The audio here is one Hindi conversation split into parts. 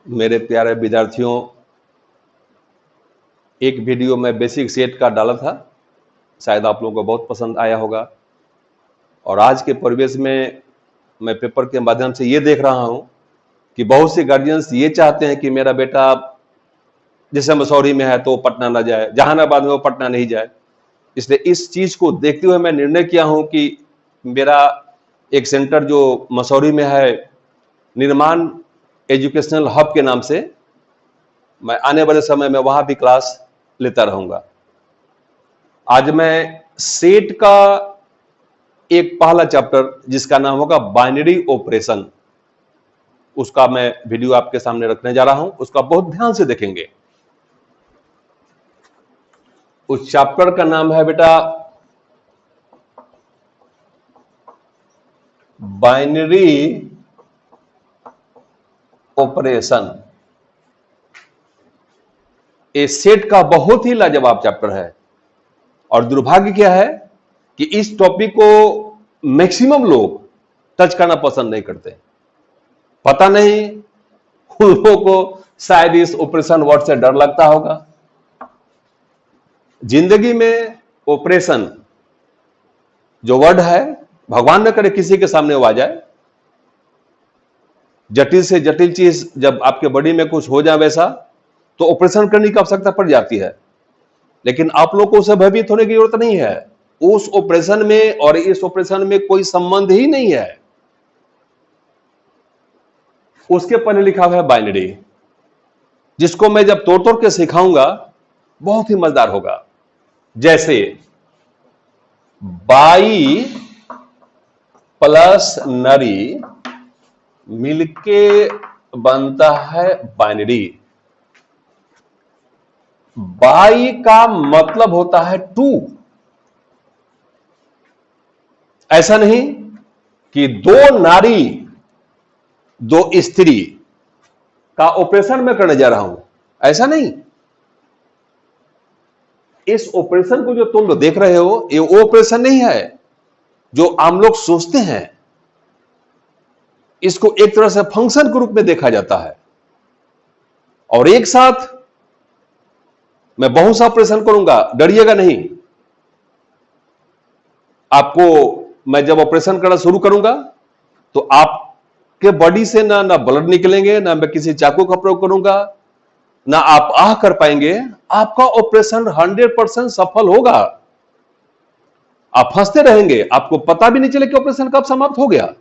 मेरे प्यारे विद्यार्थियों, एक वीडियो में बेसिक सेट का डाला था, शायद आप लोगों को बहुत पसंद आया होगा। और आज के परिवेश में मैं पेपर के माध्यम से ये देख रहा हूं कि बहुत से गार्जियंस ये चाहते हैं कि मेरा बेटा जैसे मसौरी में है तो पटना ना जाए, जहानाबाद में वो पटना नहीं जाए। इसलिए इस चीज को देखते हुए मैं निर्णय किया हूं कि मेरा एक सेंटर जो मसौरी में है, निर्माण एजुकेशनल हब के नाम से, मैं आने वाले समय में वहां भी क्लास लेता रहूंगा। आज मैं सेट का एक पहला चैप्टर जिसका नाम होगा बाइनरी ऑपरेशन, उसका मैं वीडियो आपके सामने रखने जा रहा हूं। उसका बहुत ध्यान से देखेंगे। उस चैप्टर का नाम है बेटा बाइनरी ऑपरेशन। ये सेट का बहुत ही लाजवाब चैप्टर है और दुर्भाग्य क्या है कि इस टॉपिक को मैक्सिमम लोग टच करना पसंद नहीं करते। पता नहीं उन लोगों को शायद इस ऑपरेशन वर्ड से डर लगता होगा। जिंदगी में ऑपरेशन जो वर्ड है, भगवान न करे किसी के सामने वो आ जाए। जटिल से जटिल चीज जब आपके बॉडी में कुछ हो जाए वैसा, तो ऑपरेशन करने की आवश्यकता पड़ जाती है। लेकिन आप लोग को उसे भयभीत होने की जरूरत नहीं है। उस ऑपरेशन में और इस ऑपरेशन में कोई संबंध ही नहीं है। उसके पहले लिखा हुआ है बाइनरी, जिसको मैं जब तोड़ तोड़ के सिखाऊंगा बहुत ही मजेदार होगा। जैसे बाई प्लस नरी मिलके बनता है बाइनरी। बाई का मतलब होता है टू। ऐसा नहीं कि दो नारी दो स्त्री का ऑपरेशन मैं करने जा रहा हूं, ऐसा नहीं। इस ऑपरेशन को जो तुम लोग देख रहे हो, ये वो ऑपरेशन नहीं है जो आम लोग सोचते हैं। इसको एक तरह से फंक्शन के रूप में देखा जाता है। और एक साथ मैं बहुत सा ऑपरेशन करूंगा, डरिएगा नहीं। आपको मैं जब ऑपरेशन करना शुरू करूंगा तो आपके बॉडी से ना ब्लड निकलेंगे, ना मैं किसी चाकू का प्रयोग करूंगा, ना आप आह कर पाएंगे। आपका ऑपरेशन 100% सफल होगा। आप हंसते रहेंगे, आपको पता भी नहीं चले कि ऑपरेशन कब समाप्त हो गया।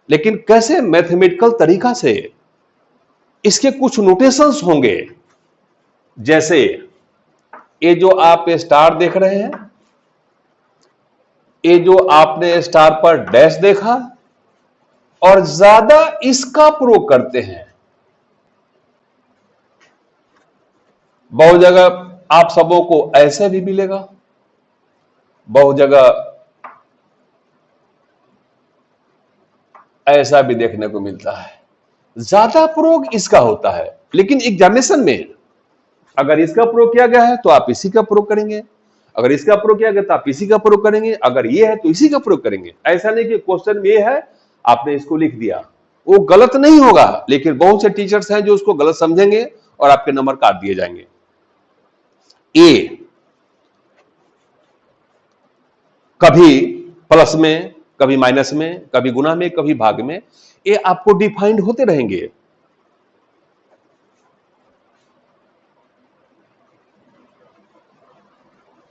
लेकिन कैसे? मैथमेटिकल तरीका से। इसके कुछ नोटेशंस होंगे। जैसे ये जो आप स्टार देख रहे हैं, ये जो आपने स्टार पर डैश देखा, और ज्यादा इसका प्रयोग करते हैं। बहुत जगह आप सबों को ऐसे भी मिलेगा, बहुत जगह ऐसा भी देखने को मिलता है। ज्यादा प्रयोग इसका होता है। लेकिन एग्जामिनेशन में अगर इसका प्रयोग किया गया है तो आप इसी का प्रयोग करेंगे, अगर इसका प्रयोग किया गया तो आप इसी का प्रयोग करेंगे, अगर ये है तो इसी का प्रयोग करेंगे। ऐसा नहीं कि क्वेश्चन में ये है आपने इसको लिख दिया, वो गलत नहीं होगा। लेकिन बहुत से टीचर्स हैं जो उसको गलत समझेंगे और आपके नंबर काट दिए जाएंगे। ए कभी प्लस में, कभी माइनस में, कभी गुना में, कभी भाग में, ये आपको डिफाइंड होते रहेंगे।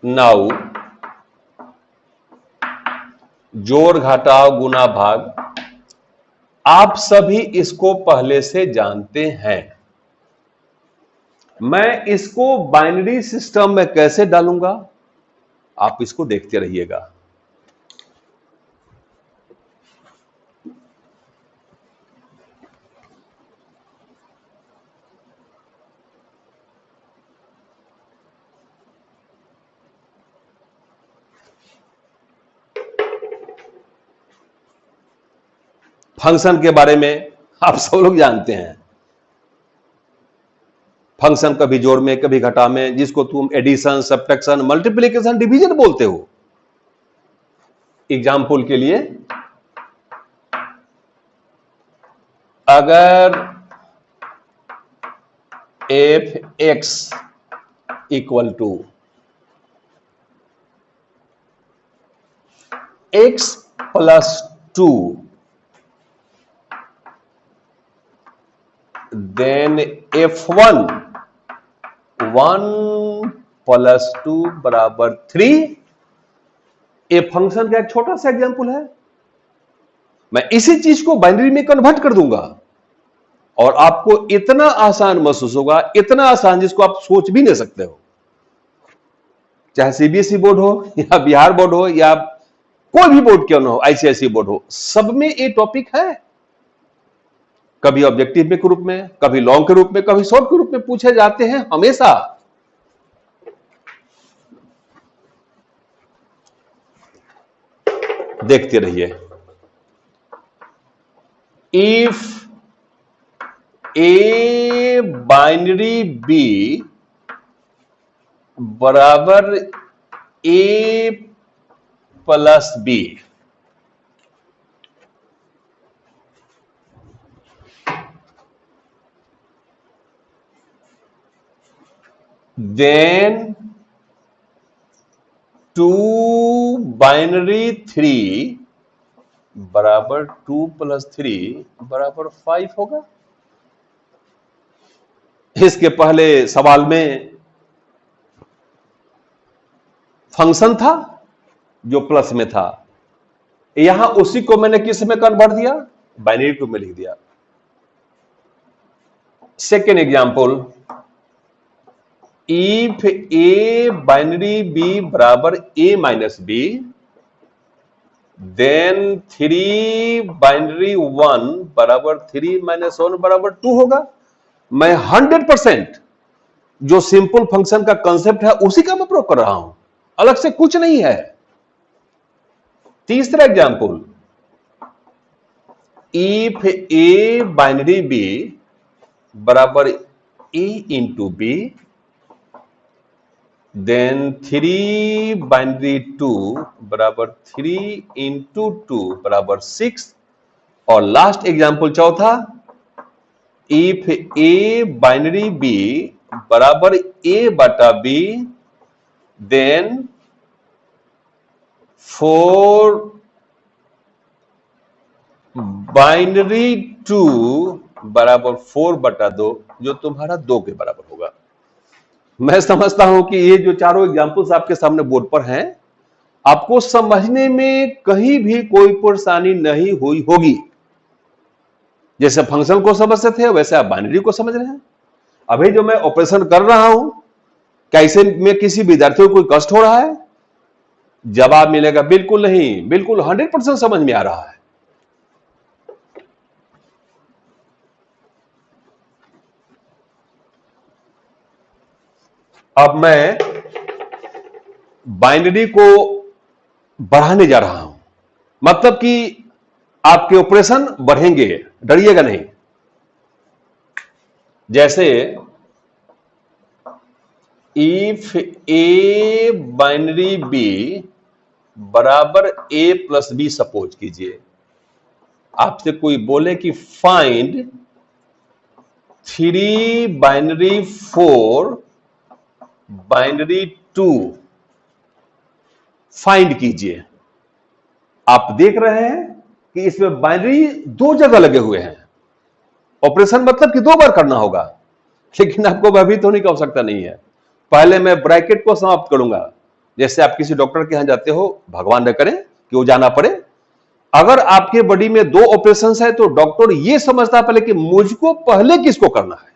नाउ जोड़ घटाव गुना भाग, आप सभी इसको पहले से जानते हैं। मैं इसको बाइनरी सिस्टम में कैसे डालूंगा, आप इसको देखते रहिएगा। फंक्शन के बारे में आप सब लोग जानते हैं। फंक्शन कभी जोड़ में, कभी घटा में, जिसको तुम एडिशन, सब्ट्रैक्शन, मल्टीप्लिकेशन, डिवीजन बोलते हो। एग्जाम्पल के लिए, अगर F X equal to X plus 2 then F1 1 plus 2 बराबर 3। ये फंक्शन का एक छोटा सा एग्जांपल है। मैं इसी चीज को बाइनरी में कन्वर्ट कर दूंगा और आपको इतना आसान महसूस होगा, इतना आसान जिसको आप सोच भी नहीं सकते हो। चाहे सीबीएसई बोर्ड हो या बिहार बोर्ड हो या कोई भी बोर्ड क्यों ना हो, आईसीआईसी बोर्ड हो, सब में ये टॉपिक है। कभी ऑब्जेक्टिव के रूप में, कभी लॉन्ग के रूप में, कभी शॉर्ट के रूप में पूछे जाते हैं हमेशा। देखते रहिए। इफ ए बाइनरी बी बराबर A plus B, then 2 binary 3 बराबर 2 प्लस 3 बराबर 5 होगा। इसके पहले सवाल में फंक्शन था जो प्लस में था, यहां उसी को मैंने किस में कन्वर्ट दिया, बाइनरी टू में लिख दिया। Second example, if A binary B बराबर A minus B then 3 binary 1 बराबर 3 माइनस 1 बराबर 2 होगा। मैं 100% जो सिंपल फंक्शन का कंसेप्ट है उसी का मैं प्रयोग कर रहा हूं, अलग से कुछ नहीं है। तीसरा example, if A binary B बराबर A into B then 3 binary 2 बराबर 3 इंटू 2 बराबर 6। और लास्ट एग्जांपल चौथा, इफ ए बाइनरी बी बराबर ए बटा बी देन 4 बाइनरी 2 बराबर 4 बटा 2 जो तुम्हारा 2 के बराबर होगा। मैं समझता हूं कि ये जो चारों एग्जांपल्स आपके सामने बोर्ड पर हैं, आपको समझने में कहीं भी कोई परेशानी नहीं हुई होगी। जैसे फंक्शन को समझते थे वैसे आप बाइनरी को समझ रहे हैं। अभी जो मैं ऑपरेशन कर रहा हूं, कैसे में किसी विद्यार्थी को कोई कष्ट हो रहा है? जवाब मिलेगा बिल्कुल नहीं, बिल्कुल 100% समझ में आ रहा है। अब मैं बाइनरी को बढ़ाने जा रहा हूं, मतलब कि आपके ऑपरेशन बढ़ेंगे, डरिएगा नहीं। जैसे इफ ए बाइनरी बी बराबर ए प्लस बी सपोज कीजिए, आपसे कोई बोले कि फाइंड 3 बाइनरी 4 बाइनरी 2 फाइंड कीजिए। आप देख रहे हैं कि इसमें बाइनरी 2 जगह लगे हुए हैं। ऑपरेशन मतलब कि 2 बार करना होगा, लेकिन आपको भयभीत होने की आवश्यकता नहीं है। पहले मैं ब्रैकेट को समाप्त करूंगा। जैसे आप किसी डॉक्टर के यहां जाते हो, भगवान न करे कि वो जाना पड़े, अगर आपके बॉडी में 2 ऑपरेशंस है तो डॉक्टर ये समझता है पहले कि मुझको पहले किसको करना है।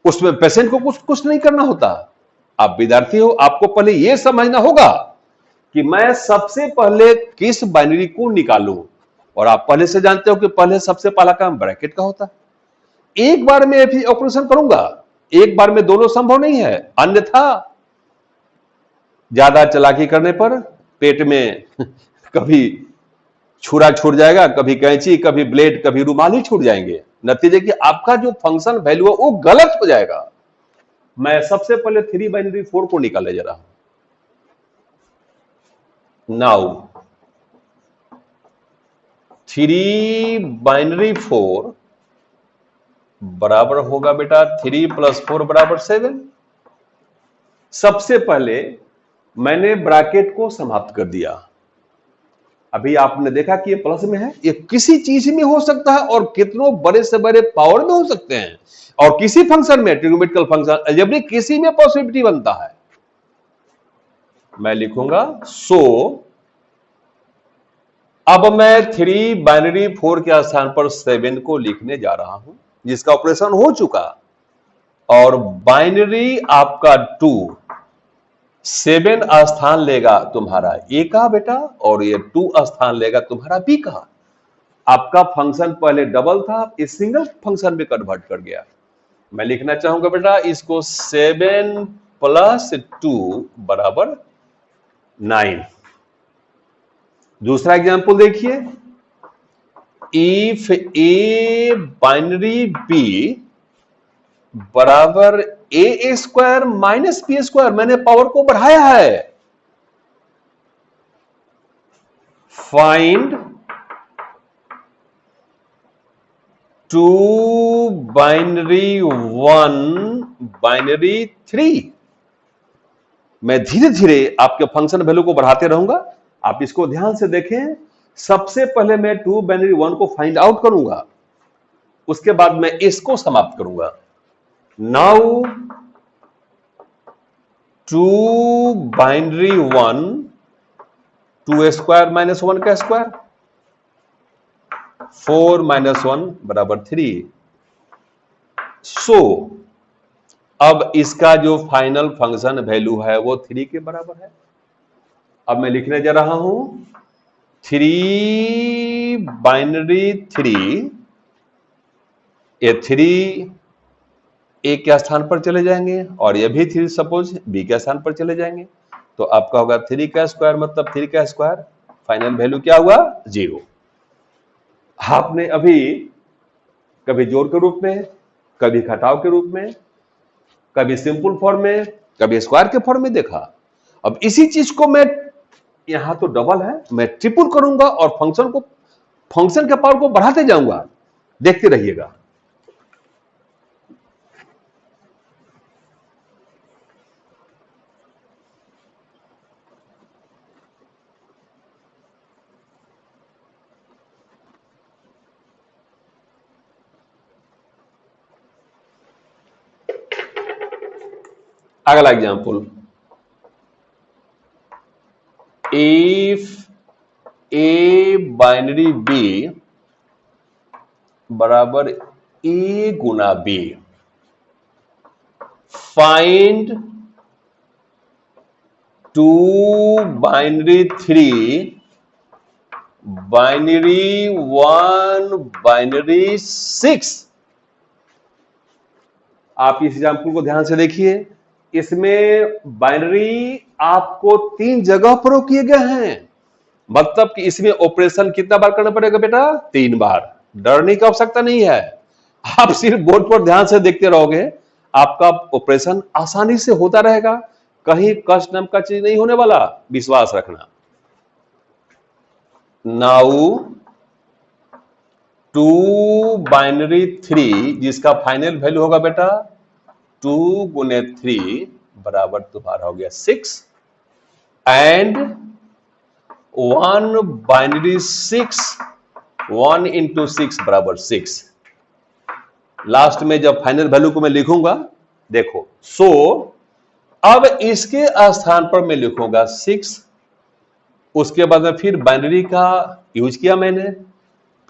उसमें पेशेंट को कुछ नहीं करना होता। आप विद्यार्थी हो, आपको पहले यह समझना होगा कि मैं सबसे पहले किस बाइनरी को निकालूं। और आप पहले से जानते हो कि पहले सबसे पहला काम ब्रैकेट का होता है। एक बार में भी ऑपरेशन करूंगा, एक बार में दोनों संभव नहीं है, अन्यथा ज्यादा चालाकी करने पर पेट में कभी छुरा छूट जाएगा, कभी कैंची, कभी ब्लेड, कभी रुमाल ही छूट जाएंगे। नतीजे कि आपका जो फंक्शन वैल्यू है वो गलत हो जाएगा। मैं सबसे पहले 3 बाइनरी 4 को निकालने जा रहा हूं। नाउ 3 बाइनरी 4 बराबर होगा बेटा 3 + 4 बराबर 7। सबसे पहले मैंने ब्रैकेट को समाप्त कर दिया। अभी आपने देखा कि ये प्लस में है, ये किसी चीज में हो सकता है और कितनों बड़े से बड़े पावर में हो सकते हैं, और किसी फंक्शन में, ट्रिग्नोमेट्रिकल फंक्शन, अलजेब्रिक, किसी में पॉसिबिलिटी बनता है। मैं लिखूंगा सो अब मैं 3 बाइनरी 4 के स्थान पर 7 को लिखने जा रहा हूं, जिसका ऑपरेशन हो चुका, और बाइनरी आपका 2 7 स्थान लेगा तुम्हारा ए का बेटा, और ये 2 स्थान लेगा तुम्हारा बी का। आपका फंक्शन पहले डबल था, इस सिंगल फंक्शन में कन्वर्ट कर गया। मैं लिखना चाहूंगा बेटा इसको 7 + 2 बराबर 9। दूसरा एग्जांपल देखिए, इफ ए बाइनरी बी बराबर A square minus B square, मैंने पावर को बढ़ाया है। Find 2 binary 1 binary 3। मैं धीरे धीरे आपके फंक्शन वैल्यू को बढ़ाते रहूंगा, आप इसको ध्यान से देखें। सबसे पहले मैं 2 बाइनरी 1 को फाइंड आउट करूंगा, उसके बाद मैं इसको समाप्त करूंगा। नाउ 2 बाइनरी 1 2 स्क्वायर माइनस 1 का स्क्वायर, 4 - 1 बराबर 3। सो अब इसका जो फाइनल फंक्शन वैल्यू है वो 3 के बराबर है। अब मैं लिखने जा रहा हूं 3 बाइनरी 3, ये 3 ए के स्थान पर चले जाएंगे, और ये भी 3 सपोज बी के स्थान पर चले जाएंगे, तो आपका होगा 3 का स्क्वायर मतलब 3 का स्क्वायर, फाइनल वैल्यू क्या हुआ 0। आपने अभी कभी जोड़ के रूप में, कभी घटाव के रूप में, कभी सिंपल फॉर्म में, कभी स्क्वायर के फॉर्म में देखा। अब इसी चीज को मैं, यहां तो डबल है, मैं ट्रिपल करूंगा और फंक्शन के पावर को बढ़ाते जाऊंगा, देखते रहिएगा। अगला example, if A binary B बराबर ए गुना B, find 2 binary 3 binary 1 binary 6। आप इस एग्जाम्पल को ध्यान से देखिए, इसमें बाइनरी आपको 3 जगह पर किए गए हैं, मतलब कि इसमें ऑपरेशन कितना बार करना पड़ेगा बेटा 3 बार। डरने की आवश्यकता नहीं है, आप सिर्फ बोर्ड पर ध्यान से देखते रहोगे, आपका ऑपरेशन आसानी से होता रहेगा, कहीं कष्ट नाम का चीज नहीं होने वाला, विश्वास रखना। नाउ 2 बाइनरी 3 जिसका फाइनल वैल्यू होगा बेटा 2 गुने 3 बराबर तुम्हारा हो गया 6, एंड 1 बाइनरी 6 1 × 6 बराबर 6। लास्ट में जब फाइनल वैल्यू को मैं लिखूंगा, देखो सो अब इसके स्थान पर मैं लिखूंगा 6, उसके बाद में फिर बाइनरी का यूज किया मैंने,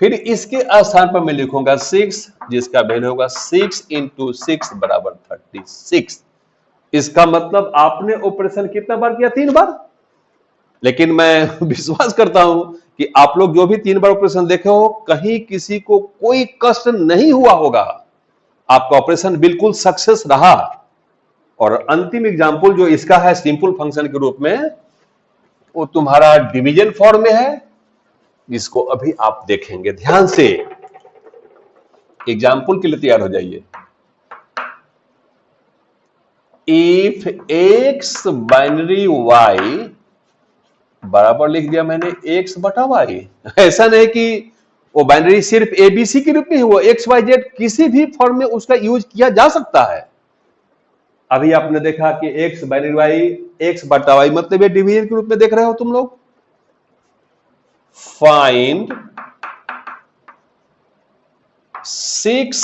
फिर इसके स्थान पर मैं लिखूंगा 6 जिसका वैल्यू होगा 6 × 6 बराबर 36। इसका मतलब आपने ऑपरेशन कितना बार किया 3 बार, लेकिन मैं विश्वास करता हूं कि आप लोग जो भी 3 बार ऑपरेशन देखे हो, कहीं किसी को कोई कष्ट नहीं हुआ होगा, आपका ऑपरेशन बिल्कुल सक्सेस रहा। और अंतिम एग्जाम्पल जो इसका है सिंपल फंक्शन के रूप में, वो तुम्हारा डिवीजन फॉर्म में है, इसको अभी आप देखेंगे ध्यान से, एग्जाम्पल के लिए तैयार हो जाइए। इफ एक्स बाइनरी वाई बराबर लिख दिया मैंने x बटा वाई, ऐसा नहीं कि वो बाइनरी सिर्फ एबीसी के रूप में है, वो एक्स वाई जेड किसी भी फॉर्म में उसका यूज किया जा सकता है। अभी आपने देखा कि एक्स बाइनरी वाई, एक्स बटा वाई, मतलब ये डिवीजन के रूप में देख रहे हो तुम लोग। फाइंड 6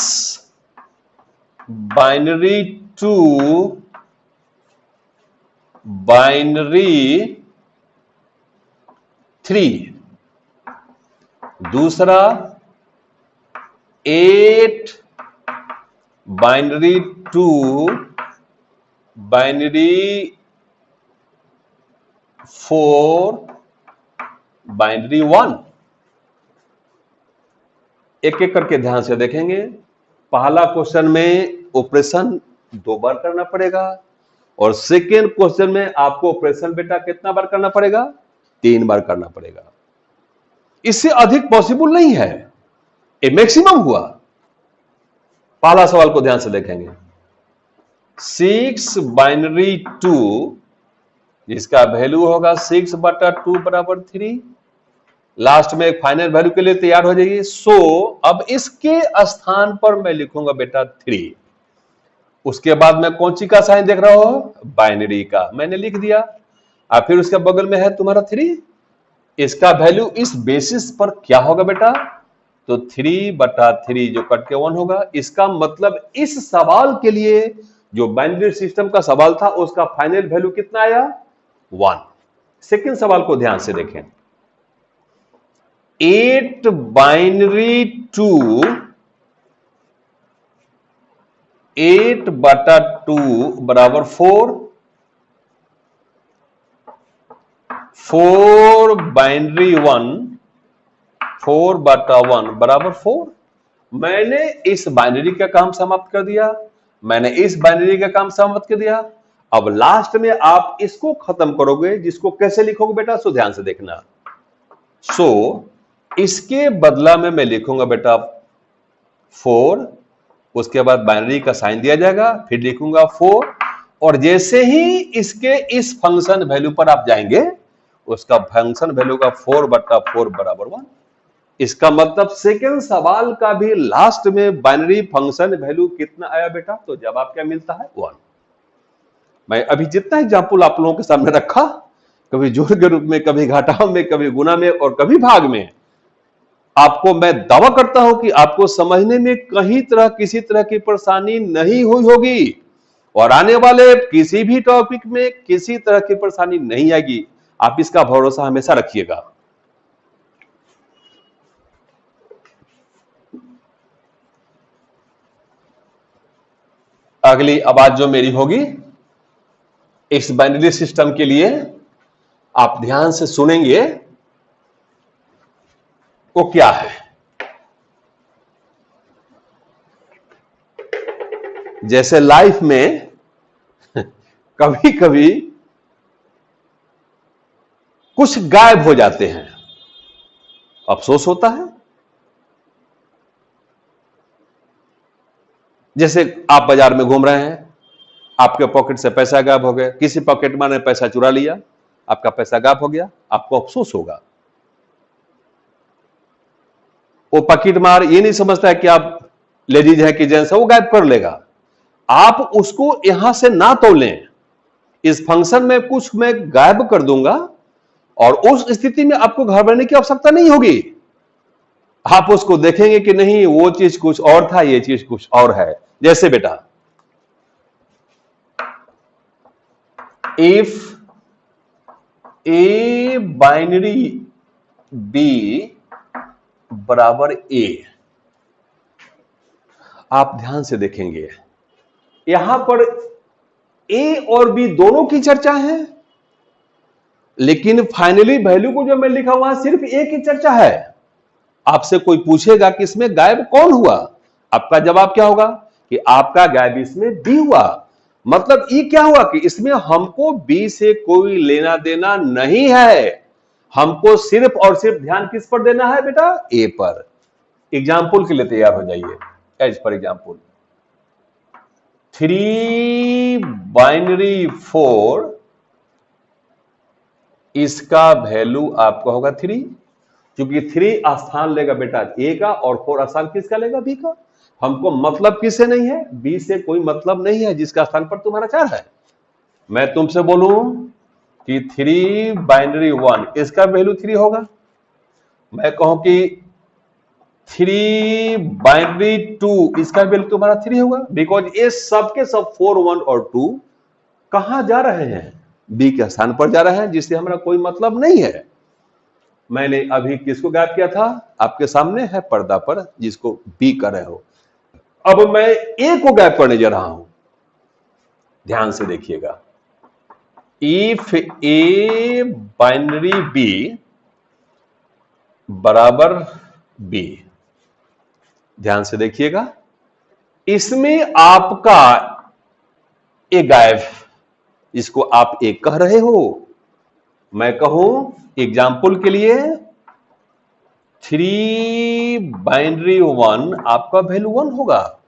बाइनरी टू बाइनरी 3, दूसरा 8 बाइनरी टू बाइनरी 4 बाइनरी 1। एक एक करके ध्यान से देखेंगे। पहला क्वेश्चन में ऑपरेशन 2 बार करना पड़ेगा और सेकेंड क्वेश्चन में आपको ऑपरेशन बेटा कितना बार करना पड़ेगा? 3 बार करना पड़ेगा। इससे अधिक पॉसिबल नहीं है, ये मैक्सिमम हुआ। पहला सवाल को ध्यान से देखेंगे। 6 बाइनरी 2, जिसका वैल्यू होगा 6 बटा 2 बराबर 3। लास्ट में एक फाइनल वैल्यू के लिए तैयार हो जाइए। अब इसके स्थान पर मैं लिखूंगा बेटा 3। उसके बाद मैं कौन सी का साइन देख रहा हो? बाइनरी का, मैंने लिख दिया। और फिर उसके बगल में है तुम्हारा 3। इसका वैल्यू इस बेसिस पर क्या होगा बेटा? तो 3 बटा 3 जो कट के 1 होगा। इसका मतलब इस सवाल के लिए जो बाइनरी सिस्टम का सवाल था उसका फाइनल वैल्यू कितना आया? 1। सेकेंड सवाल को ध्यान से देखें। 8 बाइनरी 2, 8 बटा 2 बराबर 4, 4 बाइनरी 1, 4 बटा 1 बराबर 4। मैंने इस बाइनरी का काम समाप्त कर दिया, मैंने इस बाइनरी का काम समाप्त कर दिया। अब लास्ट में आप इसको खत्म करोगे, जिसको कैसे लिखोगे बेटा? सो ध्यान से देखना। इसके बदला में मैं लिखूंगा बेटा 4, उसके बाद बाइनरी का साइन दिया जाएगा, फिर लिखूंगा 4, और जैसे ही इसके इस फंक्शन वैल्यू पर आप जाएंगे, उसका फंक्शन वैल्यू का 4 बटा 4 बराबर 1। इसका मतलब सेकेंड सवाल का भी लास्ट में बाइनरी फंक्शन वैल्यू कितना आया बेटा? तो जवाब क्या मिलता है? 1। मैं अभी जितना एग्जाम्पल आप लोगों के सामने रखा, कभी जोड़ के रूप में, कभी घटाव में, कभी गुना में और कभी भाग में, आपको मैं दावा करता हूं कि आपको समझने में कहीं तरह किसी तरह की परेशानी नहीं हुई होगी, और आने वाले किसी भी टॉपिक में किसी तरह की परेशानी नहीं आएगी। आप इसका भरोसा हमेशा रखिएगा। अगली आवाज जो मेरी होगी इस बाइनरी सिस्टम के लिए, आप ध्यान से सुनेंगे, वो क्या है? जैसे लाइफ में कभी कभी कुछ गायब हो जाते हैं, अफसोस होता है। जैसे आप बाजार में घूम रहे हैं, आपके पॉकेट से पैसा गायब हो गया, किसी पॉकेट मार ने पैसा चुरा लिया, आपका पैसा गायब हो गया, आपको अफसोस होगा। वो पॉकेट मार ये नहीं समझता है कि आप लेडीज है कि जेंट्स है, वो गायब कर लेगा। आप उसको यहां से ना तोलें, इस फंक्शन में कुछ मैं गायब कर दूंगा, और उस स्थिति में आपको घबराने की आवश्यकता नहीं होगी। आप उसको देखेंगे कि नहीं, वो चीज कुछ और था, ये चीज कुछ और है। जैसे बेटा, इफ ए बाइनरी बी बराबर ए, आप ध्यान से देखेंगे, यहां पर ए और बी दोनों की चर्चा है, लेकिन फाइनली वैल्यू को जो मैं लिखा वहां सिर्फ ए की चर्चा है। आपसे कोई पूछेगा कि इसमें गायब कौन हुआ, आपका जवाब क्या होगा? कि आपका गायब इसमें बी हुआ। मतलब ये क्या हुआ कि इसमें हमको बी से कोई लेना देना नहीं है, हमको सिर्फ और सिर्फ ध्यान किस पर देना है बेटा? ए पर। एग्जाम्पल के लिए तैयार हो जाइए। एज फॉर एग्जाम्पल, 3 बाइनरी 4, इसका वैल्यू आपका होगा 3। क्योंकि 3 स्थान लेगा बेटा ए का और 4 स्थान किसका लेगा, बी का। हमको मतलब किससे नहीं है, बी से कोई मतलब नहीं है जिसका स्थान पर तुम्हारा 4 है। मैं तुमसे बोलूं कि 3 बाइनरी 1 इसका वैल्यू 3 होगा, मैं कहूं कि 3 बाइनरी 2 इसका वैल्यू तुम्हारा 3 होगा, बिकॉज ये सबके सब 4 1 और 2 कहां जा रहे हैं, बी के स्थान पर जा रहे हैं, जिससे हमारा कोई मतलब नहीं है। मैंने अभी किसको गायब किया था, आपके सामने है पर्दा पर, जिसको बी कर रहे हो। अब मैं ए को गायब करने जा रहा हूं, ध्यान से देखिएगा। इफ ए बाइनरी बी बराबर बी, ध्यान से देखिएगा, इसमें आपका ए गायब, इसको आप एक कह रहे हो, मैं कहूं एग्जाम्पल के लिए 3 बाइनरी 1 आपका वैल्यू 1 होगा,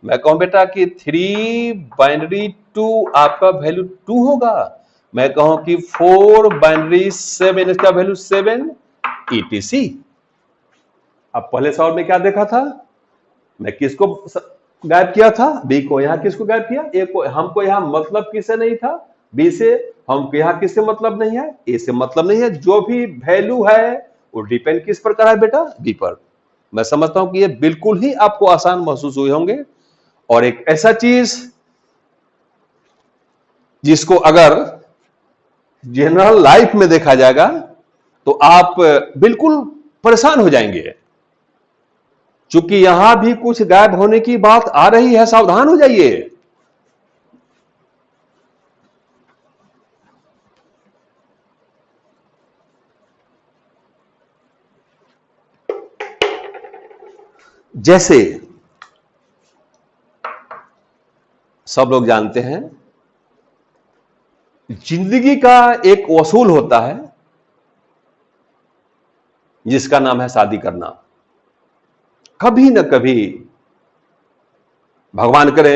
मैं कहूं बेटा कि 3 बाइनरी 2 आपका वैल्यू 2 होगा, मैं कहूं कि 4 बाइनरी 7 इसका वैल्यू 7 etc। अब पहले सवाल में क्या देखा था, मैं किसको गायब किया था, बी को। यहां किसको गायब किया, ए को। हमको यहां मतलब किससे नहीं था, बी से। हमको यहां किससे मतलब नहीं है, ए से मतलब नहीं है। जो भी वैल्यू है वो डिपेंड किस पर कर रहा है बेटा, बी पर। मैं समझता हूं कि ये बिल्कुल ही आपको आसान महसूस हुए होंगे, और एक ऐसा चीज जिसको अगर जनरल लाइफ में देखा जाएगा तो आप बिल्कुल परेशान हो जाएंगे, चूंकि यहां भी कुछ गायब होने की बात आ रही है, सावधान हो जाइए। जैसे सब लोग जानते हैं, जिंदगी का एक वसूल होता है जिसका नाम है शादी करना। कभी न कभी भगवान करे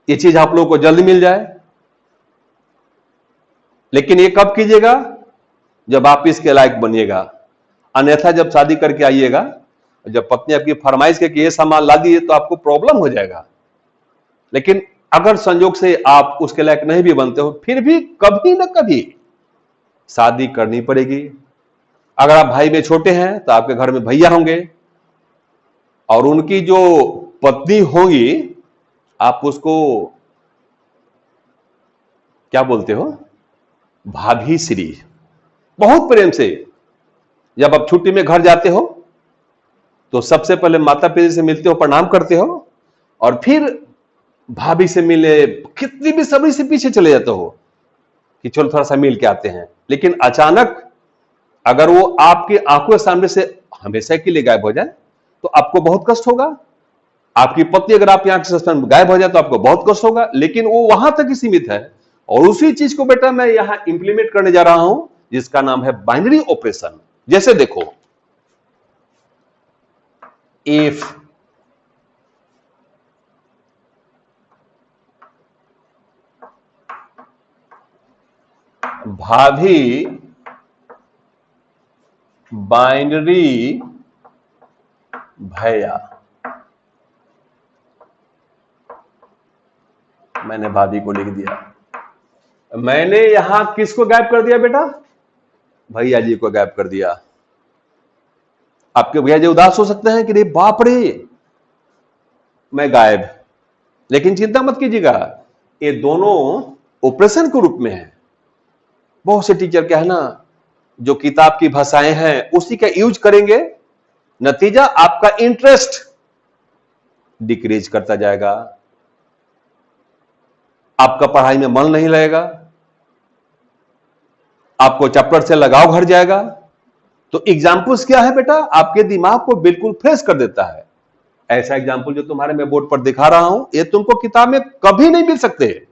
ये चीज आप लोगों को जल्द मिल जाए, लेकिन ये कब कीजिएगा, जब आप इसके लायक बनिएगा। अन्यथा जब शादी करके आइएगा, जब पत्नी आपकी फरमाइश के कि ये सामान ला दिए, तो आपको प्रॉब्लम हो जाएगा। लेकिन अगर संयोग से आप उसके लायक नहीं भी बनते हो, फिर भी कभी ना कभी शादी करनी पड़ेगी। अगर आप भाई में छोटे हैं तो आपके घर में भैया होंगे, और उनकी जो पत्नी होगी, आप उसको क्या बोलते हो, भाभी श्री। बहुत प्रेम से जब आप छुट्टी में घर जाते हो तो सबसे पहले माता पिता से मिलते हो, प्रणाम करते हो, और फिर भाभी से मिले, कितनी भी सब्री से पीछे चले जाते हो कि चलो थोड़ा सा मिल के आते हैं। लेकिन अचानक अगर वो आपके आंखों के सामने से हमेशा के लिए गायब हो जाए तो आपको बहुत कष्ट होगा। आपकी पत्नी अगर आपकी आंख से गायब हो जाए तो आपको बहुत कष्ट होगा, लेकिन वो वहां तक ही सीमित है। और उसी चीज को बेटा मैं यहां इंप्लीमेंट करने जा रहा हूं, जिसका नाम है बाइनरी ऑपरेशन। जैसे देखो, इफ भाभी बाइनरी भैया, मैंने भाभी को लिख दिया। मैंने यहां किसको गायब कर दिया बेटा, भैया जी को गायब कर दिया। आपके भैया जी उदास हो सकते हैं कि रे बाप रे मैं गायब, लेकिन चिंता मत कीजिएगा, ये दोनों ऑपरेशन के रूप में है। बहुत से टीचर क्या है ना, जो किताब की भाषाएं हैं उसी का यूज करेंगे, नतीजा आपका इंटरेस्ट डिक्रीज करता जाएगा, आपका पढ़ाई में मन नहीं लगेगा, आपको चैप्टर से लगाव घट जाएगा। तो एग्जाम्पल्स क्या है बेटा, आपके दिमाग को बिल्कुल फ्रेश कर देता है। ऐसा एग्जाम्पल जो तुम्हारे मैं बोर्ड पर दिखा रहा हूं, ये तुमको किताब में कभी नहीं मिल सकते।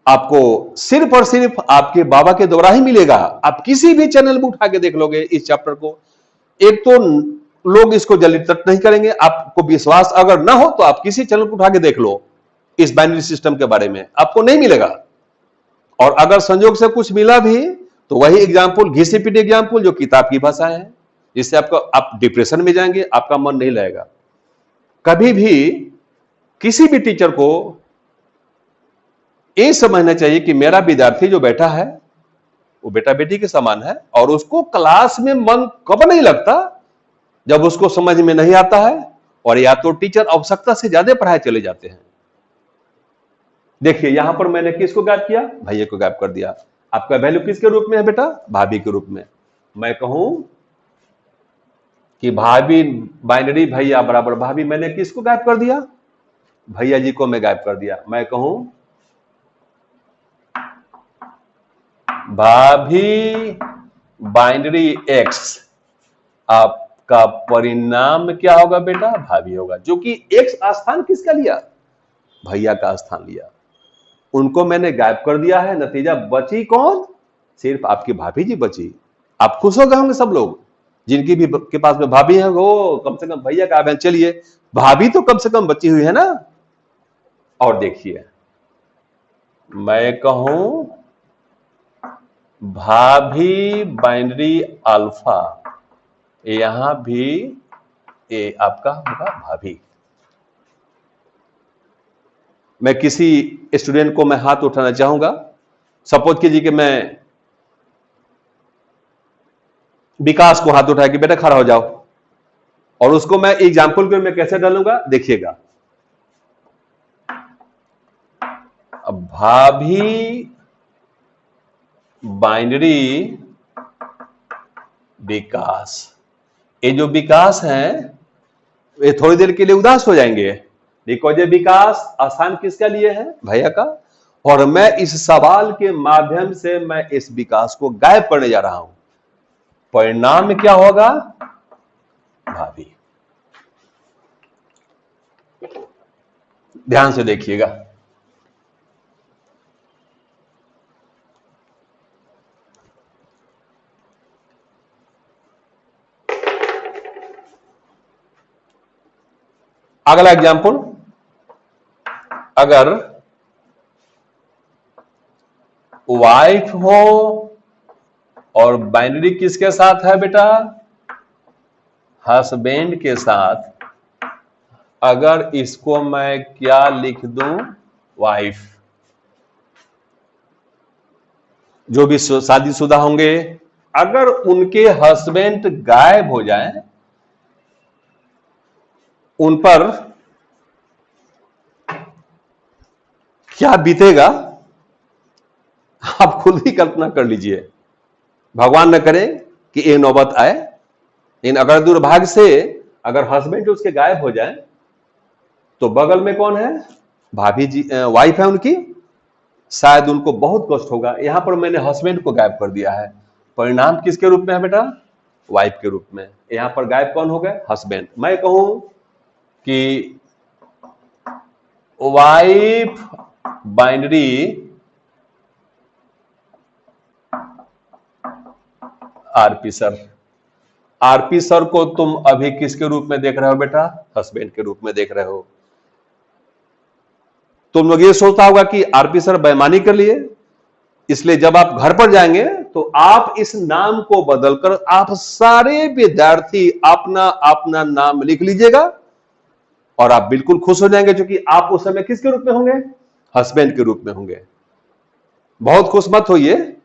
आपको सिर्फ और सिर्फ आपके बाबा के द्वारा ही मिलेगा। आप किसी भी चैनल में उठा के देख लोगे इस चैप्टर को, एक तो लोग इसको जल्दी तट नहीं करेंगे। आपको विश्वास अगर ना हो तो आप किसी चैनल को उठा के देख लो, इस बाइनरी सिस्टम के बारे में आपको नहीं मिलेगा। और अगर संयोग से कुछ मिला भी तो वही एग्जाम्पल, घिसी पिटी एग्जाम्पल जो किताब की भाषा है, जिससे आपको आप डिप्रेशन में जाएंगे, आपका मन नहीं लगेगा। कभी भी किसी भी टीचर को ये समझना चाहिए कि मेरा विद्यार्थी जो बैठा है वो बेटा बेटी के समान है, और उसको क्लास में मन कब नहीं लगता जब उसको समझ में नहीं आता है, और या तो टीचर आवश्यकता से ज्यादा पढ़ाए चले जाते हैं। देखिए यहां पर मैंने किसको गायब किया? भैया को गायब कर दिया। आपका वैल्यू किसके रूप में है बेटा? भाभी के रूप में। मैं कहूं कि भाभी बाइनरी भैया बराबर भाभी, मैंने किसको गायब कर दिया? भैया जी को मैं गायब कर दिया। मैं कहूं भाभी बाइनरी एक्स, आपका परिणाम क्या होगा बेटा? भाभी होगा, जो कि एक्स स्थान किसका लिया? भैया का स्थान लिया। उनको मैंने गायब कर दिया है, नतीजा बची कौन? सिर्फ आपकी भाभी जी बची। आप खुश हो गए होंगे सब लोग, जिनकी भी के पास में भाभी है वो कम से कम भैया का बहन, चलिए भाभी तो कम से कम बची हुई है ना। और देखिए मैं कहूं भाभी बाइनरी अल्फा, यहां भी ये आपका होगा भाभी। मैं किसी स्टूडेंट को मैं हाथ उठाना चाहूंगा, सपोज कीजिए कि मैं विकास को हाथ उठाया कि बेटा खड़ा हो जाओ, और उसको मैं एग्जाम्पल के में कैसे डालूंगा देखिएगा। अब भाभी बाइनरी विकास, ये जो विकास है ये थोड़ी देर के लिए उदास हो जाएंगे, बिकॉज ये विकास आसान किसका लिए है? भैया का। और मैं इस सवाल के माध्यम से मैं इस विकास को गायब करने जा रहा हूं। परिणाम में क्या होगा? भाभी। ध्यान से देखिएगा। अगला एग्जाम्पल, अगर वाइफ हो और बाइनरी किसके साथ है बेटा? हस्बैंड के साथ। अगर इसको मैं क्या लिख दूं? वाइफ। जो भी शादीशुदा होंगे, अगर उनके हस्बैंड गायब हो जाएं, उन पर क्या बीतेगा आप खुद ही कल्पना कर लीजिए। भगवान न करे कि ये नौबत आए, लेकिन अगर दुर्भाग्य से अगर हस्बैंड उसके गायब हो जाए तो बगल में कौन है? भाभी जी, वाइफ है उनकी। शायद उनको बहुत कष्ट होगा। यहां पर मैंने हस्बैंड को गायब कर दिया है। परिणाम किसके रूप में है बेटा? वाइफ के रूप में। यहां पर गायब कौन हो गए? हस्बैंड। मैं कहूं कि wife binary RP sir. RP sir को तुम अभी किसके रूप में देख रहे हो बेटा? हस्बैंड के रूप में देख रहे हो। तुम लोग ये सोचता होगा कि आरपी सर बेईमानी कर लिए, इसलिए जब आप घर पर जाएंगे तो आप इस नाम को बदलकर आप सारे विद्यार्थी अपना अपना नाम लिख लीजिएगा, और आप बिल्कुल खुश हो जाएंगे, क्योंकि आप उस समय किसके रूप में होंगे? हस्बैंड के रूप में होंगे। बहुत खुश मत होइए,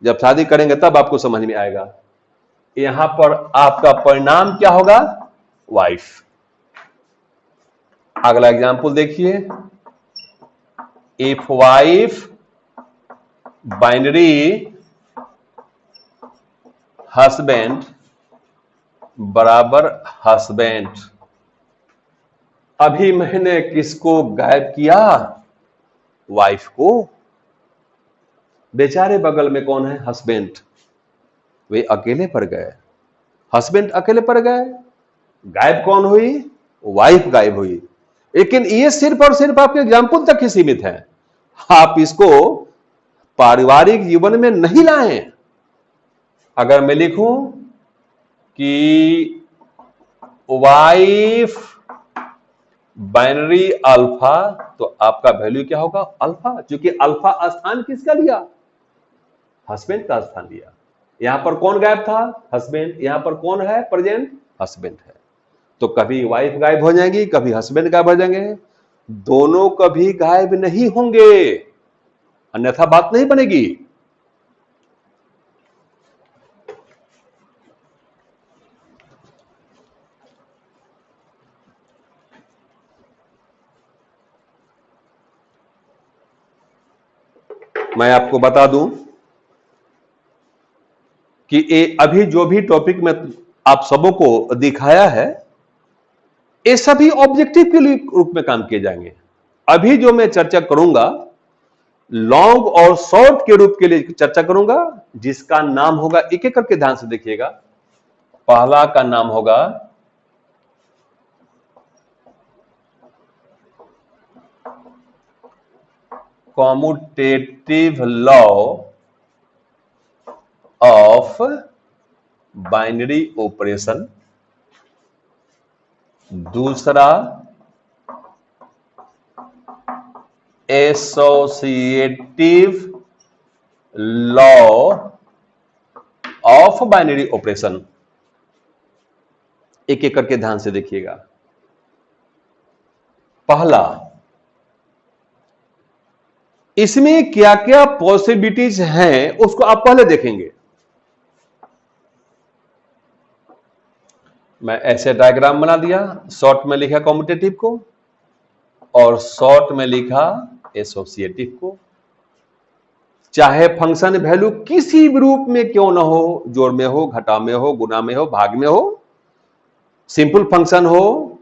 जब शादी करेंगे तब आपको समझ में आएगा। यहां पर आपका परिणाम क्या होगा? वाइफ। अगला एग्जाम्पल देखिए, इफ वाइफ बाइनरी हस्बैंड बराबर हस्बैंड। अभी मैंने किसको गायब किया? वाइफ को। बेचारे बगल में कौन है? हस्बैंड। वे अकेले पड़ गए। हस्बैंड अकेले पड़ गए। गायब कौन हुई? वाइफ गायब हुई। लेकिन ये सिर्फ और सिर्फ आपके एग्जाम्पल तक ही सीमित है। आप इसको पारिवारिक जीवन में नहीं लाएं। अगर मैं लिखूं कि वाइफ बाइनरी अल्फा, तो आपका वैल्यू क्या होगा? अल्फा, क्योंकि अल्फा स्थान किसका लिया? हस्बैंड का स्थान लिया। यहां पर कौन गायब था? हस्बैंड। यहां पर कौन है प्रेजेंट? हस्बैंड है। तो कभी वाइफ गायब हो जाएंगी, कभी हस्बैंड गायब हो जाएंगे, दोनों कभी गायब नहीं होंगे, अन्यथा बात नहीं बनेगी। मैं आपको बता दूं कि अभी जो भी टॉपिक में आप सबों को दिखाया है, ये सभी ऑब्जेक्टिव के रूप में काम किए जाएंगे। अभी जो मैं चर्चा करूंगा, लॉन्ग और शॉर्ट के रूप के लिए चर्चा करूंगा, जिसका नाम होगा, एक एक करके ध्यान से देखिएगा। पहला का नाम होगा commutative law of binary operation. दूसरा associative law of binary operation. एक एक करके ध्यान से देखिएगा। पहला, इसमें क्या क्या पॉसिबिलिटीज हैं उसको आप पहले देखेंगे। मैं ऐसे डायग्राम बना दिया, शॉर्ट में लिखा कॉम्यूटेटिव को और शॉर्ट में लिखा एसोसिएटिव को। चाहे फंक्शन वैल्यू किसी भी रूप में क्यों ना हो, जोड़ में हो, घटा में हो, गुना में हो, भाग में हो, सिंपल फंक्शन हो,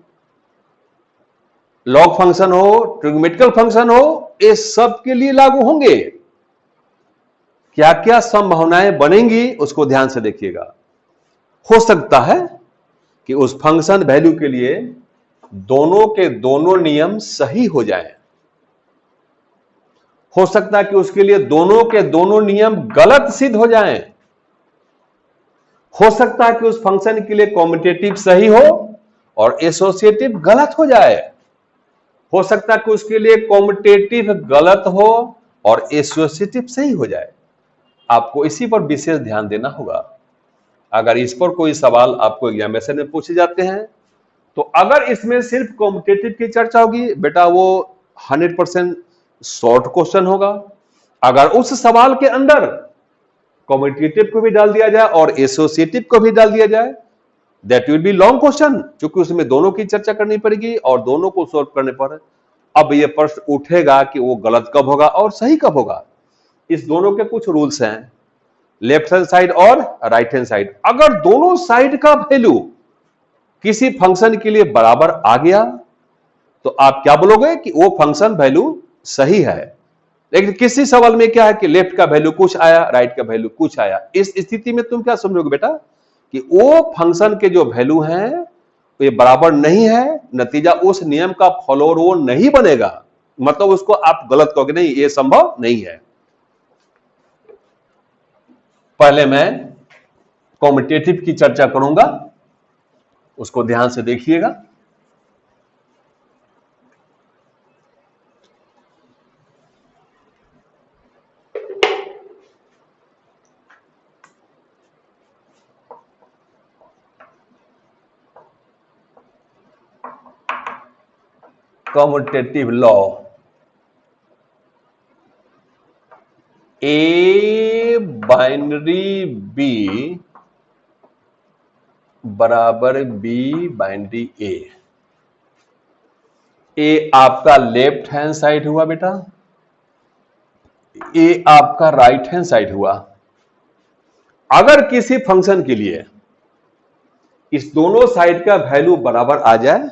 लॉग फंक्शन हो, ट्रिग्नोमेट्रिकल फंक्शन हो, ये सब के लिए लागू होंगे। क्या क्या संभावनाएं बनेंगी उसको ध्यान से देखिएगा। हो सकता है कि उस फंक्शन वैल्यू के लिए दोनों के दोनों नियम सही हो जाएं। हो सकता है कि उसके लिए दोनों के दोनों नियम गलत सिद्ध हो जाएं। हो सकता है कि उस फंक्शन के लिए कॉम्यूटेटिव सही हो और एसोसिएटिव गलत हो जाए। हो सकता है कि उसके लिए कॉम्यूटेटिव गलत हो और एसोसिएटिव सही हो जाए। आपको इसी पर विशेष ध्यान देना होगा। अगर इस पर कोई सवाल आपको एग्जामिनेशन में पूछे जाते हैं, तो अगर इसमें सिर्फ कॉम्पिटेटिव की चर्चा होगी बेटा, वो 100% शॉर्ट क्वेश्चन होगा। अगर उस सवाल के अंदर कॉम्पिटेटिव को भी डाल दिया जाए और एसोसिएटिव को भी डाल दिया जाए, that will be long question, क्योंकि उसमें दोनों की चर्चा करनी पड़ेगी और दोनों को सॉल्व करने पर अब यह प्रश्न उठेगा कि वो गलत कब होगा और सही कब होगा। इस दोनों के कुछ रूल्स हैं, लेफ्ट हैंड साइड और राइट हैंड साइड। अगर दोनों साइड का वैल्यू किसी फंक्शन के लिए बराबर आ गया तो आप क्या बोलोगे कि वो फंक्शन वैल्यू सही है। लेकिन किसी सवाल में क्या है कि लेफ्ट का वैल्यू कुछ आया, राइट का वैल्यू कुछ आया, इस स्थिति में तुम क्या समझोगे बेटा कि वो फंक्शन के जो वैल्यू हैं ये बराबर नहीं है, नतीजा उस नियम का फॉलोअर वो नहीं बनेगा, मतलब उसको आप गलत कहोगे, नहीं ये संभव नहीं है। पहले मैं कॉम्पिटेटिव की चर्चा करूंगा, उसको ध्यान से देखिएगा। Commutative law, A binary B बराबर बी बाइनरी ए। ए आपका लेफ्ट हैंड साइड हुआ बेटा, ए आपका राइट हैंड साइड हुआ। अगर किसी फंक्शन के लिए इस दोनों साइड का वैल्यू बराबर आ जाए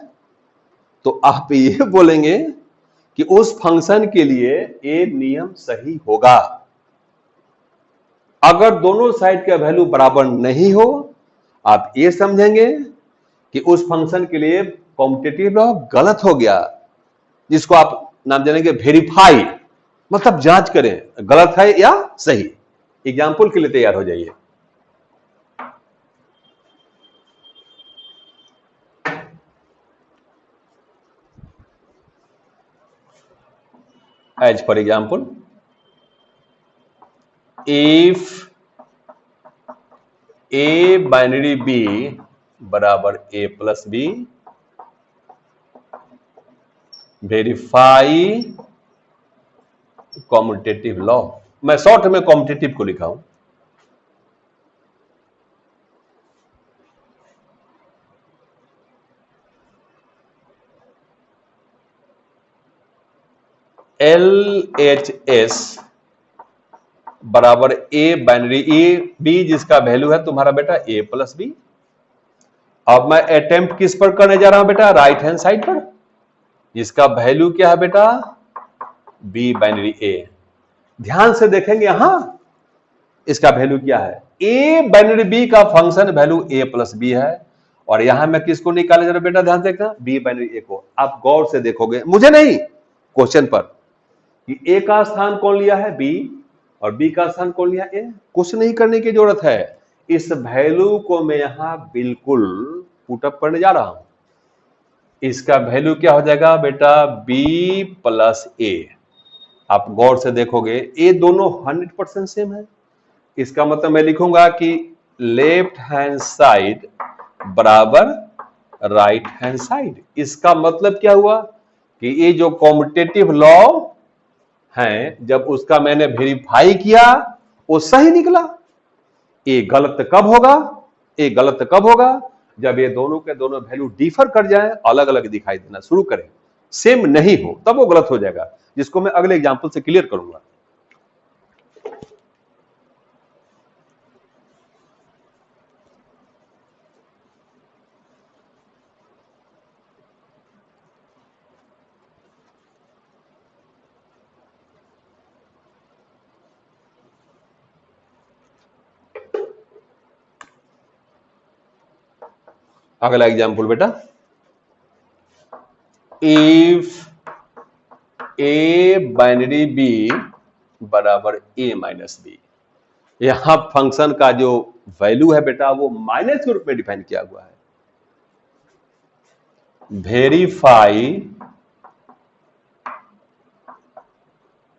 तो आप ये बोलेंगे कि उस फंक्शन के लिए ए नियम सही होगा। अगर दोनों साइड का वैल्यू बराबर नहीं हो, आप ये समझेंगे कि उस फंक्शन के लिए कॉम्पिटेटिव लॉ गलत हो गया, जिसको आप नाम देंगे वेरीफाई, मतलब जांच करें गलत है या सही। एग्जाम्पल के लिए तैयार हो जाइए। As for example, if A binary B बराबर A plus B, verify commutative law. मैं शॉर्ट में कॉम्यूटेटिव को लिखा हूं। LHS बराबर ए बाइनरी ए बी, जिसका वैल्यू है तुम्हारा बेटा ए प्लस बी। अब मैं अटेम्प्ट किस पर करने जा रहा हूं बेटा? राइट हैंड साइड पर। इसका वैल्यू क्या है बेटा? बी बाइनरी ए। ध्यान से देखेंगे यहां इसका वैल्यू क्या है। ए बाइनरी बी का फंक्शन वैल्यू ए प्लस बी है, और यहां मैं किसको निकाले जा रहा हूं बेटा? ध्यान देखना, बी बाइनरी ए को। आप गौर से देखोगे, मुझे नहीं, क्वेश्चन पर, कि ए का स्थान कौन लिया है? बी, और बी का स्थान कौन लिया? ए। कुछ नहीं करने की जरूरत है। इस वैल्यू को मैं यहां बिल्कुल पुटअप करने जा रहा हूं। इसका वैल्यू क्या हो जाएगा बेटा? बी प्लस ए। आप गौर से देखोगे ये दोनों 100% सेम है। इसका मतलब मैं लिखूंगा कि लेफ्ट हैंड साइड बराबर राइट हैंड साइड। इसका मतलब क्या हुआ कि ये जो कॉम्यूटेटिव लॉ है, जब उसका मैंने वेरीफाई किया वो सही निकला। ये गलत कब होगा? ये गलत कब होगा? जब ये दोनों के दोनों वैल्यू डिफर कर जाए, अलग अलग दिखाई देना शुरू करें, सेम नहीं हो, तब वो गलत हो जाएगा, जिसको मैं अगले एग्जांपल से क्लियर करूंगा। अगला एग्जांपल बेटा, इफ ए बाइनरी बी बराबर ए माइनस बी। यहां फंक्शन का जो वैल्यू है बेटा वो माइनस के रूप में डिफाइन किया हुआ है। Verify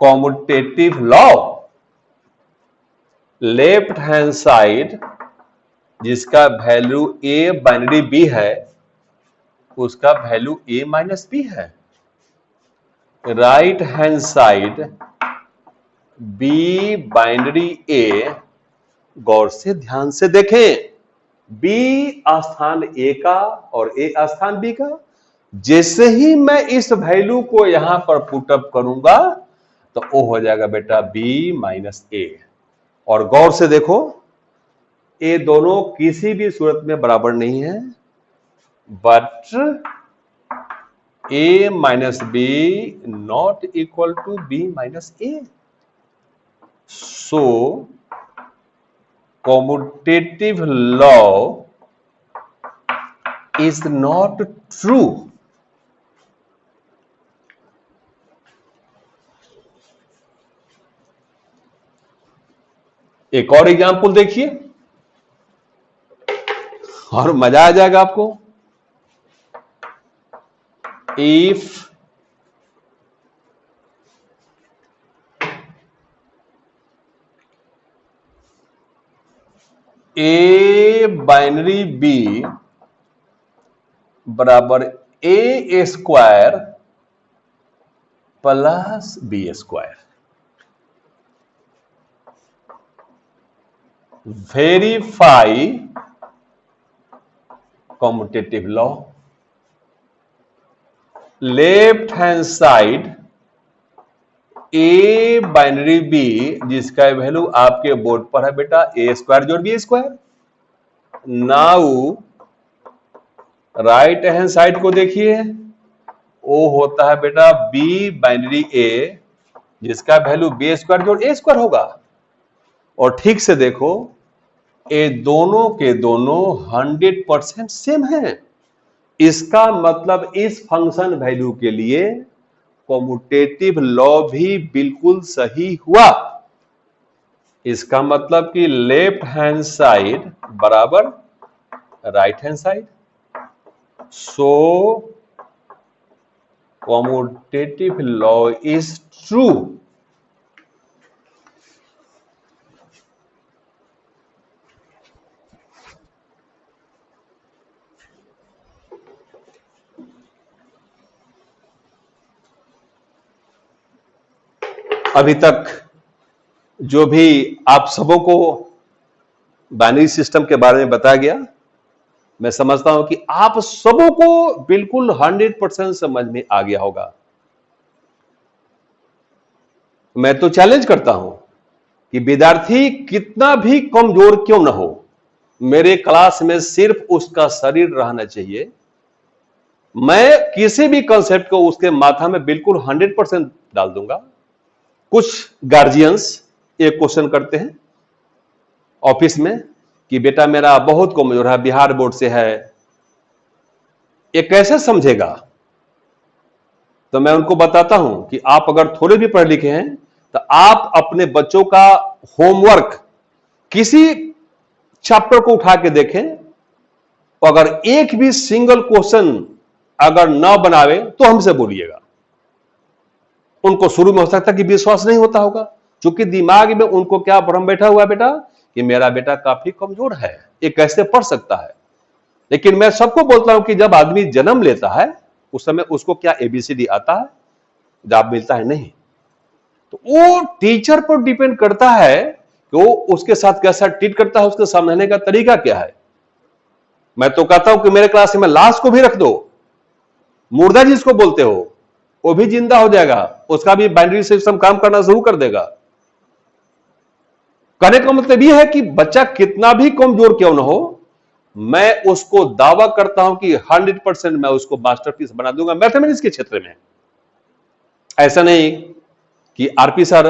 commutative law. Left hand side जिसका वैल्यू ए बाइनरी बी है, उसका वैल्यू ए माइनस बी है। Right hand side B binary A. गौर से ध्यान से देखें, बी स्थान ए का और ए स्थान बी का। जैसे ही मैं इस वैल्यू को यहां पर पुटअप करूंगा तो वो हो जाएगा बेटा बी माइनस ए। और गौर से देखो, ये दोनों किसी भी सूरत में बराबर नहीं है, but a minus B not equal to B minus A. So commutative law is not true। एक और एग्जांपल देखिए और मजा आ जाएगा आपको। इफ ए बाइनरी बी बराबर A square plus B square, verify commutative law. Left hand side A binary B, जिसका वैल्यू आपके बोर्ड पर है बेटा ए स्क्वायर जोड़ B square. Now right hand side को देखिए, वो होता है बेटा बी बाइनरी ए, जिसका वैल्यू बी स्क्वायर जोड़ ए स्क्वायर होगा। और ठीक से देखो, ये दोनों के दोनों 100% सेम है। इसका मतलब इस फंक्शन वैल्यू के लिए कॉम्यूटेटिव लॉ भी बिल्कुल सही हुआ। इसका मतलब कि लेफ्ट हैंड साइड बराबर right hand side. So commutative law is true। अभी तक जो भी आप सबों को बाइनरी सिस्टम के बारे में बताया गया, मैं समझता हूं कि आप सबों को बिल्कुल 100% समझ में आ गया होगा। मैं तो चैलेंज करता हूं कि विद्यार्थी कितना भी कमजोर क्यों ना हो, मेरे क्लास में सिर्फ उसका शरीर रहना चाहिए। मैं किसी भी कंसेप्ट को उसके माथा में बिल्कुल 100% डाल दूंगा। कुछ गार्जियंस एक क्वेश्चन करते हैं ऑफिस में कि बेटा मेरा बहुत कमजोर है, बिहार बोर्ड से है, ये कैसे समझेगा? तो मैं उनको बताता हूं कि आप अगर थोड़े भी पढ़े लिखे हैं तो आप अपने बच्चों का होमवर्क किसी चैप्टर को उठा के देखें, तो अगर एक भी सिंगल क्वेश्चन अगर ना बनावे तो हमसे बोलिएगा। उनको शुरू में हो सकता है कि विश्वास नहीं होता होगा, क्योंकि दिमाग में उनको क्या भ्रम बैठा हुआ बेटा कि मेरा बेटा काफी कमजोर है, ये कैसे पढ़ सकता है। लेकिन मैं सबको बोलता हूं कि जब आदमी जन्म लेता है उस समय उसको क्या एबीसीडी आता है? जवाब मिलता है नहीं। तो वो टीचर पर डिपेंड करता है कि वो उसके साथ कैसा ट्रीट करता है, उसके समझने का तरीका क्या है। मैं तो कहता हूं कि मेरे क्लास में लाश को भी रख दो, मुर्दा जिसको बोलते हो, वो भी जिंदा हो जाएगा, उसका भी बाइनरी सिस्टम काम करना शुरू कर देगा। कहने का मतलब यह है कि बच्चा कितना भी कमजोर क्यों न हो, मैं उसको दावा करता हूं कि 100% मैं उसको मास्टरपीस बना दूंगा मैथमेटिक्स के क्षेत्र में। ऐसा नहीं कि आरपी सर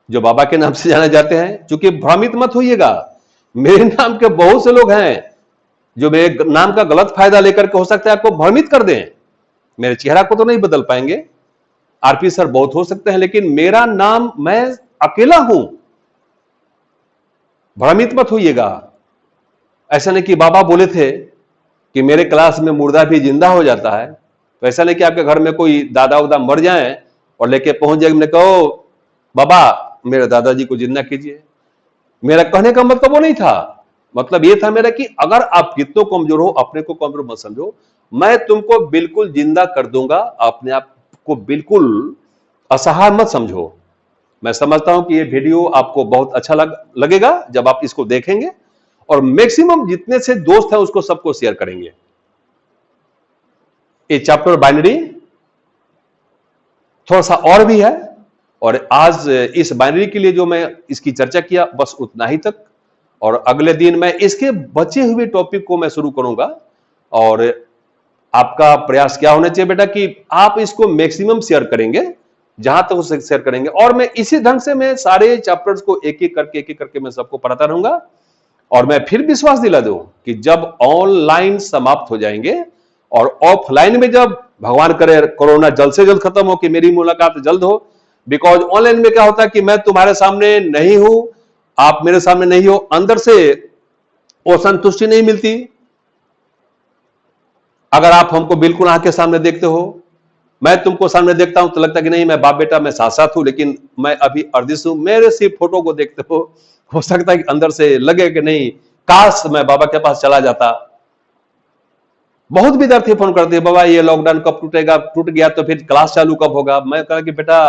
जो बाबा के नाम से जाने जाते हैं, क्योंकि भ्रमित मत होइएगा, मेरे नाम के बहुत से लोग हैं जो मेरे नाम का गलत फायदा लेकर के हो सकता है आपको भ्रमित कर दें। मेरे चेहरा को तो नहीं बदल पाएंगे, आरपी सर बहुत हो सकते हैं, लेकिन मेरा नाम मैं अकेला हूं। भ्रमित मत होइएगा। ऐसा नहीं कि बाबा बोले थे कि मेरे क्लास में मुर्दा भी जिंदा हो जाता है, तो ऐसा नहीं कि आपके घर में कोई दादा उदा मर जाए और लेके पहुंच जाए, मैंने कहो बाबा मेरे दादाजी को जिंदा कीजिए। मेरा कहने का मतलब वो नहीं था, मतलब ये था मेरा कि अगर आप कितनों कमजोर हो, अपने को कमजोर मत समझो, मैं तुमको बिल्कुल जिंदा कर दूंगा, अपने आप को बिल्कुल असहाय मत समझो। मैं समझता हूं कि ये वीडियो आपको बहुत अच्छा लगेगा जब आप इसको देखेंगे, और मैक्सिमम जितने से दोस्त हैं उसको सबको शेयर करेंगे। ये चैप्टर बाइनरी थोड़ा सा और भी है, और आज इस बाइनरी के लिए जो मैं इसकी चर्चा किया बस उतना ही तक, और अगले दिन मैं इसके बचे हुए टॉपिक को मैं शुरू करूंगा। और आपका प्रयास क्या होना चाहिए बेटा कि आप इसको मैक्सिमम शेयर करेंगे, जहां तक उसे शेयर करेंगे, और मैं इसी ढंग से मैं सारे चैप्टर्स को एक एक करके मैं सबको पढ़ाता रहूंगा। और मैं फिर विश्वास दिला दूं कि जब ऑनलाइन समाप्त हो जाएंगे और ऑफलाइन में जब भगवान करे कोरोना जल्द से जल्द खत्म हो, कि मेरी मुलाकात जल्द हो, बिकॉज ऑनलाइन में क्या होता है कि मैं तुम्हारे सामने नहीं हूं, आप मेरे सामने नहीं हो, अंदर से वो संतुष्टि नहीं मिलती। अगर आप हमको बिल्कुल आंख के सामने देखते हो, मैं तुमको सामने देखता हूं तो लगता कि नहीं मैं बाप बेटा मैं साथ साथ हूं, लेकिन मैं अभी अर्दिश हूं, मेरे सिर्फ फोटो को देखते हो सकता है कि अंदर से लगे कि नहीं काश मैं बाबा के पास चला जाता। बहुत विद्यार्थी फोन करते हैं, बाबा ये लॉकडाउन कब टूटेगा, टूट गया तो फिर क्लास चालू कब होगा। मैं कहा कि बेटा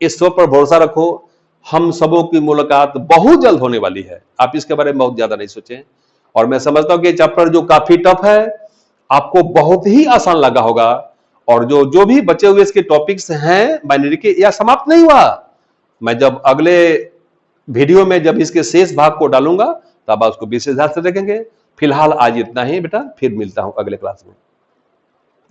ईश्वर पर भरोसा रखो, हम सबों की मुलाकात बहुत जल्द होने वाली है, आप इसके बारे में बहुत ज्यादा नहीं सोचें। और मैं समझता हूं कि चैप्टर जो काफी टफ है आपको बहुत ही आसान लगा होगा, और जो भी बचे हुए इसके टॉपिक्स हैं बाइनरी के, या समाप्त नहीं हुआ, मैं जब अगले वीडियो में जब इसके शेष भाग को डालूंगा तब आप उसको विशेष ध्यान से देखेंगे। फिलहाल आज इतना ही बेटा, फिर मिलता हूं अगले क्लास में।